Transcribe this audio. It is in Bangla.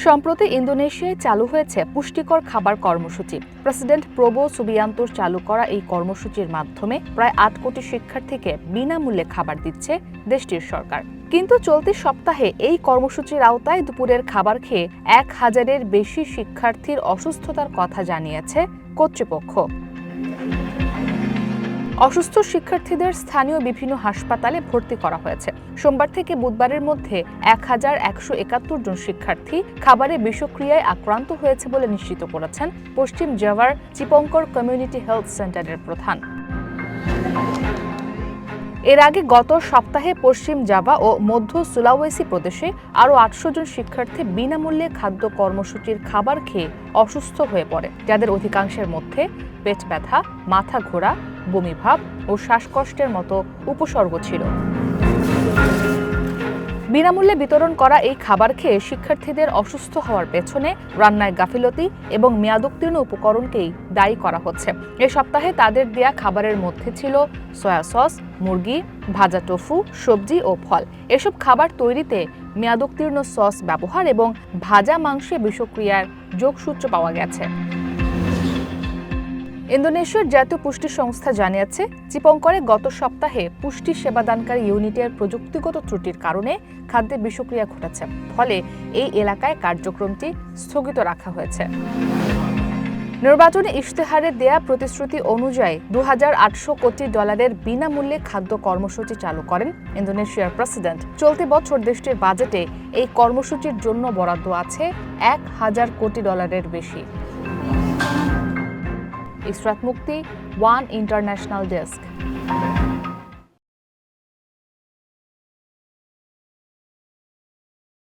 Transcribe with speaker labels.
Speaker 1: সম্প্রতি ইন্দোনেশিয়ায় চালু হয়েছে পুষ্টিকর খাবার কর্মসূচি। প্রেসিডেন্ট প্রবো সুবিয়ান্তোর চালু করা এই কর্মসূচির মাধ্যমে প্রায় ৮ কোটি শিক্ষার্থীকে বিনামূল্যে খাবার দিচ্ছে দেশটির সরকার। কিন্তু চলতি সপ্তাহে এই কর্মসূচির আওতায় দুপুরের খাবার খেয়ে ১,০০০-এর বেশি শিক্ষার্থীর অসুস্থতার কথা জানিয়েছে কর্তৃপক্ষ। অসুস্থ শিক্ষার্থীদের স্থানীয় বিভিন্ন হাসপাতালে ভর্তি করা হয়েছে। সোমবার থেকে বুধবারের মধ্যে ১,১৭১ জন শিক্ষার্থী খাবারে বিষক্রিয়ায় আক্রান্ত হয়েছে বলে নিশ্চিত করেছেন পশ্চিম জাভার চিপঙ্কর কমিউনিটি হেলথ সেন্টারের প্রধান। এর আগে গত সপ্তাহে পশ্চিম জাভা ও মধ্য সুলাওয়েসি প্রদেশে আরও ৮০০ জন শিক্ষার্থী বিনামূল্যে খাদ্য কর্মসূচির খাবার খেয়ে অসুস্থ হয়ে পড়ে, যাদের অধিকাংশের মধ্যে পেট ব্যথা, মাথা ঘোরা, বমিভাব ও শ্বাসকষ্টের মতো উপসর্গ ছিল। বিনামূল্যে বিতরণ করা এই খাবার খেয়ে শিক্ষার্থীদের অসুস্থ হওয়ার পেছনে রান্নায় গাফিলতি এবং মেয়াদোত্তীর্ণ উপকরণকেই দায়ী করা হচ্ছে। এ সপ্তাহে তাদের দেয়া খাবারের মধ্যে ছিল সয়া সস, মুরগি, ভাজা টোফু, সবজি ও ফল। এসব খাবার তৈরিতে মেয়াদোত্তীর্ণ সস ব্যবহার এবং ভাজা মাংসে বিষক্রিয়ার যোগসূত্র পাওয়া গেছে। ইন্দোনেশিয়ার জাতীয় পুষ্টি সংস্থা জানিয়েছে, চিপঙ্করে গত সপ্তাহে পুষ্টি সেবাদানকারী ইউনিটের প্রযুক্তিগত ত্রুটির কারণে খাদ্যে বিষক্রিয়া ঘটেছে। ফলে এই এলাকায় কার্যক্রমটি স্থগিত রাখা হয়েছে। নির্বাচনী ইশতেহারে দেয়া প্রতিশ্রুতি অনুযায়ী $২,৮০০ কোটি বিনামূল্যে খাদ্য কর্মসূচি চালু করেন ইন্দোনেশিয়ার প্রেসিডেন্ট। চলতি বছর দেশটির বাজেটে এই কর্মসূচির জন্য বরাদ্দ আছে $১,০০০ কোটি বেশি। ইসরাত মুক্তি, ওয়ান ইন্টারন্যাশনাল ডেস্ক।